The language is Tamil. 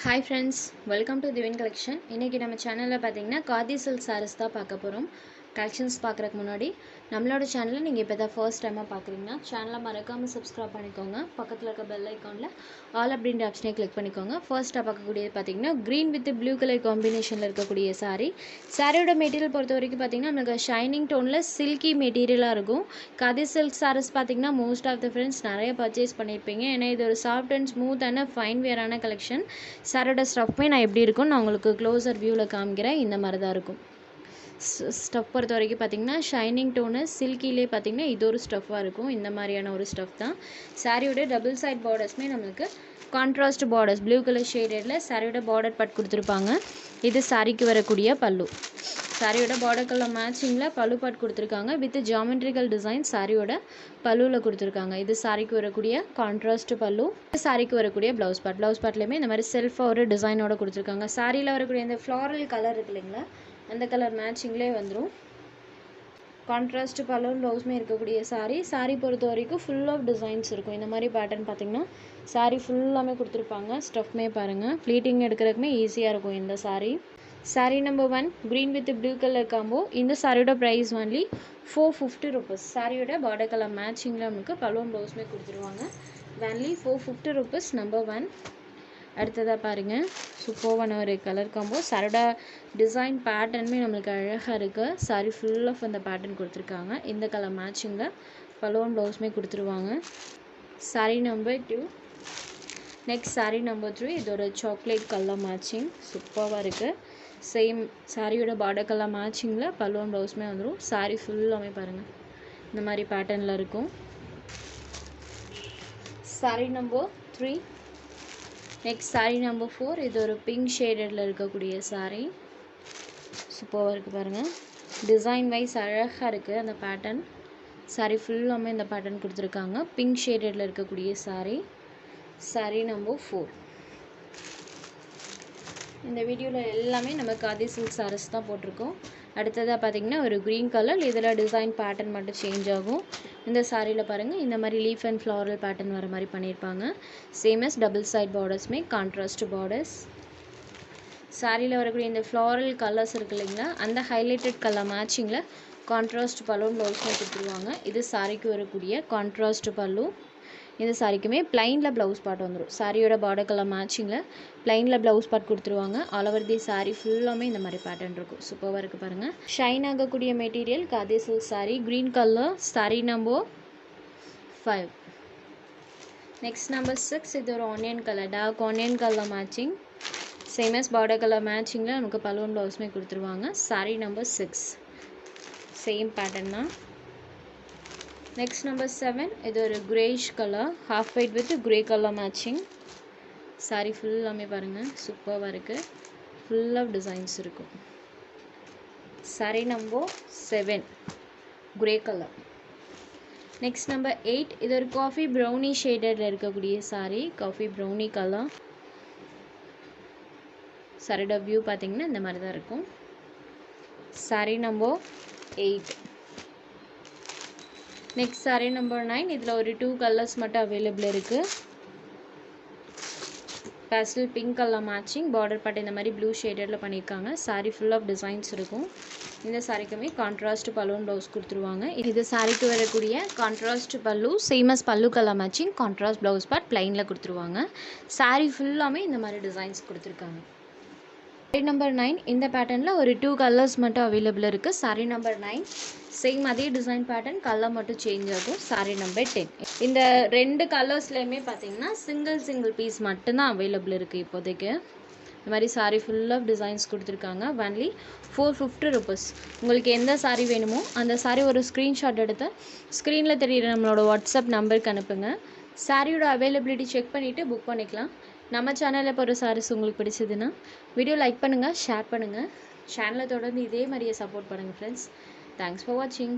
Hi friends, welcome to Divine Collection. இன்னைக்கு நம்ம சேனல்ல பாத்தீங்கன்னா காதி சில்க் sarees தான் பார்க்க போறோம். கலெக்ஷன்ஸ் பார்க்கறதுக்கு முன்னாடி நம்மளோட சேனலை நீங்க இப்பதான் ஃபர்ஸ்ட் டைமா பார்க்கறீங்கன்னா சேனலை மறக்காம subscribe பண்ணிக்கோங்க. பக்கத்துல இருக்க bell iconல all அப்படிங்கற ஆப்ஷனை click பண்ணிக்கோங்க. ஃபர்ஸ்டா பார்க்கக்கூடியது பாத்தீங்கன்னா green with blue color combinationல இருக்கக்கூடிய saree. சாரியோட மெட்டீரியல் பொறுத்த வரைக்கும் பாத்தீங்கன்னா நமக்கு ஷைனிங் டோன்ல silky மெட்டீரியலா இருக்கும். காதி சில்க் sarees பாத்தீங்கன்னா most of the friends நிறைய purchase பண்ணிருப்பீங்க. ஏன்னா இது ஒரு soft and smooth and fine wear ஆன collection. சாரோட ஸ்டஃப்மே நான் எப்படி இருக்கும்னு நான் உங்களுக்கு க்ளோசர் வியூவில் காமிக்கிறேன். இந்த மாதிரி தான் இருக்கும். ஸ்டஃப் பொறுத்த வரைக்கும் பார்த்தீங்கன்னா ஷைனிங் டோனு சில்கிலே பார்த்தீங்கன்னா இது ஒரு ஸ்டஃப்பாக இருக்கும். இந்த மாதிரியான ஒரு ஸ்டஃப் தான். சாரியோட டபுள் சைட் பார்டர்ஸ்மே நம்மளுக்கு கான்ட்ராஸ்ட் பார்டர்ஸ் ப்ளூ கலர் ஷேடடில் சாரியோட பார்டர் பட் கொடுத்துருப்பாங்க. இது சாரிக்கு வரக்கூடிய பல்லு. சாரியோட பார்டர் கலர் மேட்சிங்கில் பல்லு பட் கொடுத்துருக்காங்க. வித் ஜாமெட்ரிக்கல் டிசைன் சாரியோட பல்லுவில் கொடுத்துருக்காங்க. இது சாரிக்கு வரக்கூடிய கான்ட்ராஸ்ட் பல்லு. சாரிக்கு வரக்கூடிய ப்ளவுஸ் பார்ட்லேயுமே இந்த மாதிரி செல்ஃபாக ஒரு டிசைனோட கொடுத்துருக்காங்க. சாரியில் வரக்கூடிய இந்த ஃப்ளாரல் கலர் இருக்கு இல்லைங்களா, அந்த கலர் மேட்சிங்லேயே வந்துடும். கான்ட்ராஸ்ட் பல்லு ப்ளவுஸுமே இருக்கக்கூடிய சாரி பொறுத்த வரைக்கும் ஃபுல் ஆஃப் டிசைன்ஸ் இருக்கும். இந்த மாதிரி பேட்டர்ன் பார்த்தீங்கன்னா சாரி ஃபுல்லாமே கொடுத்துருப்பாங்க. ஸ்டஃப்மே பாருங்கள், ஃப்ளீட்டிங் எடுக்கிறதுக்குமே ஈஸியாக இருக்கும் இந்த sorry number 1 green with blue color combo. இந்த சாரியோட ப்ரைஸ் ஒன்லி 450 rupees. சாரியோட பார்டர் கலர் மேட்சிங்கில் நமக்கு பல்லுவன் ப்ளவுஸுமே கொடுத்துருவாங்க. Only 450 rupees number 1. அடுத்ததாக பாருங்கள், சூப்பரான ஒரு கலர் காம்போ. சாரியோட டிசைன் பேட்டர்னுமே நம்மளுக்கு அழகாக இருக்குது. சாரி ஃபுல் ஆஃப் அந்த பேட்டர்ன் கொடுத்துருக்காங்க. இந்த கலர் மேட்சிங்கில் பல்லுவன் ப்ளவுஸுமே கொடுத்துருவாங்க. Sari number 2. Next sorry number 3. இதோட சாக்லேட் கலர் மேட்சிங் சூப்பராக இருக்குது. சேம் சாரியோட பார்டர் கலர் மேட்சிங்கில் பல்லுவன் ப்ளவுஸுமே வந்துடும். சாரி ஃபுல்லாமே பாருங்கள் இந்த மாதிரி பேட்டர்னில் இருக்கும். Sari number 3. Next sorry number 4. இது ஒரு பிங்க் ஷேடடில் இருக்கக்கூடிய சாரி. சூப்பராக இருக்குது பாருங்கள். டிசைன் வைஸ் அழகாக இருக்குது அந்த பேட்டர்ன். சாரி ஃபுல்லாமே இந்த பேட்டர்ன் கொடுத்துருக்காங்க. பிங்க் ஷேடடில் இருக்கக்கூடிய சாரி நம்பர் 4. இந்த வீடியோவில் எல்லாமே நம்ம காதி சில்க் sarees தான் போட்டிருக்கோம். அடுத்ததாக பார்த்தீங்கன்னா ஒரு க்ரீன் கலர், இதில் டிசைன் பேட்டர்ன் மட்டும் சேஞ்ச் ஆகும். இந்த சாரியில் பாருங்கள் இந்த மாதிரி லீஃப் அண்ட் ஃப்ளாரல் பேட்டர்ன் வர மாதிரி பண்ணியிருப்பாங்க. சேமஸ் டபுள் சைட் பார்டர்ஸ்மே கான்ட்ராஸ்ட் பார்டர்ஸ். சாரியில் வரக்கூடிய இந்த ஃப்ளாரல் கலர்ஸ் இருக்கு இல்லைங்களா, அந்த ஹைலைட்டட் கலர் மேட்சிங்கில் கான்ட்ராஸ்ட் பல்லுவன் ப்ளவுஸ்மே கொடுத்துருவாங்க. இது சாரிக்கு வரக்கூடிய கான்ட்ராஸ்ட் பல்லு. இந்த சாரிக்குமே பிளைனில் ப்ளவுஸ் பார்ட் வந்துடும். சாரியோட பார்டர் கலர் மேட்சிங்கில் பிளைனில் ப்ளவுஸ் பார்ட் கொடுத்துருவாங்க. ஆல் ஓவர் தி சாரி ஃபுல்லாமே இந்த மாதிரி பேட்டர்ன் இருக்கும். சூப்பராக இருக்குது பாருங்கள். ஷைன் ஆகக்கூடிய material khadi silk sari, green colour. Sari number 5. Next number 6. இது ஒரு onion colour, dark onion colour matching. Same as border colour மேட்சிங்கில் நமக்கு பல்லுவன் ப்ளவுஸுமே கொடுத்துருவாங்க. சாரி நம்பர் 6. சேம் பேட்டர்ன் தான். Next number 7. இது ஒரு greyish colour, half white with grey colour matching. Sari ஃபுல்லாமே பாருங்கள் சூப்பராக இருக்குது. ஃபுல் ஆஃப் டிசைன்ஸ் இருக்கும். Sari number 7 grey colour. Next number 8. இது ஒரு காஃபி ப்ரௌனி ஷேடடில் இருக்கக்கூடிய சாரி, காஃபி ப்ரௌனி கலர். சாரியோட வியூ பார்த்தீங்கன்னா இந்த மாதிரி தான் இருக்கும். Sari number 8. Next sorry number 9. இதில் ஒரு 2 கலர்ஸ் மட்டும் அவைலபிள் இருக்குது. Pastel pink colour matching, border part இந்த மாதிரி ப்ளூ ஷேடடில் பண்ணியிருக்காங்க. சாரி ஃபுல் ஆஃப் டிசைன்ஸ் இருக்கும். இந்த சாரிக்குமே கான்ட்ராஸ்ட் பல்லுவன் ப்ளவுஸ் கொடுத்துருவாங்க. இது சாரிக்கு வரக்கூடிய contrast pallu, same as pallu colour matching, contrast blouse part பிளைனில் கொடுத்துருவாங்க. சாரி ஃபுல்லாமே இந்த மாதிரி டிசைன்ஸ் கொடுத்துருக்காங்க. சாரி நம்பர் 9. இந்த பேட்டர்னில் ஒரு 2 கலர்ஸ் மட்டும் அவைலபிள் இருக்குது. சாரி நம்பர் 9. சேம் அதே டிசைன் பேட்டர்ன், கலர் மட்டும் சேஞ்ச் ஆகும். சாரி நம்பர் 10. இந்த 2 கலர்ஸ்லையுமே பார்த்தீங்கன்னா சிங்கிள் பீஸ் மட்டும்தான் அவைலபிள் இருக்குது இப்போதைக்கு. இந்த மாதிரி சாரி ஃபுல் ஆஃப் டிசைன்ஸ் கொடுத்துருக்காங்க. Only 450 rupees. உங்களுக்கு எந்த சாரி வேணுமோ அந்த சாரி ஒரு ஸ்க்ரீன்ஷாட் எடுத்து ஸ்க்ரீனில் தெரியுற நம்மளோட வாட்ஸ்அப் நம்பருக்கு அனுப்புங்க. சாரியோட அவைலபிலிட்டி செக் பண்ணிவிட்டு புக் பண்ணிக்கலாம். நம்ம சேனலில் போகிற சாரீஸ் உங்களுக்கு பிடிச்சதுன்னா வீடியோ லைக் பண்ணுங்கள், ஷேர் பண்ணுங்கள். சேனலை தொடர்ந்து இதே மாதிரியே சப்போர்ட் பண்ணுங்கள் ஃப்ரெண்ட்ஸ். தேங்க்ஸ் ஃபார் வாட்சிங்.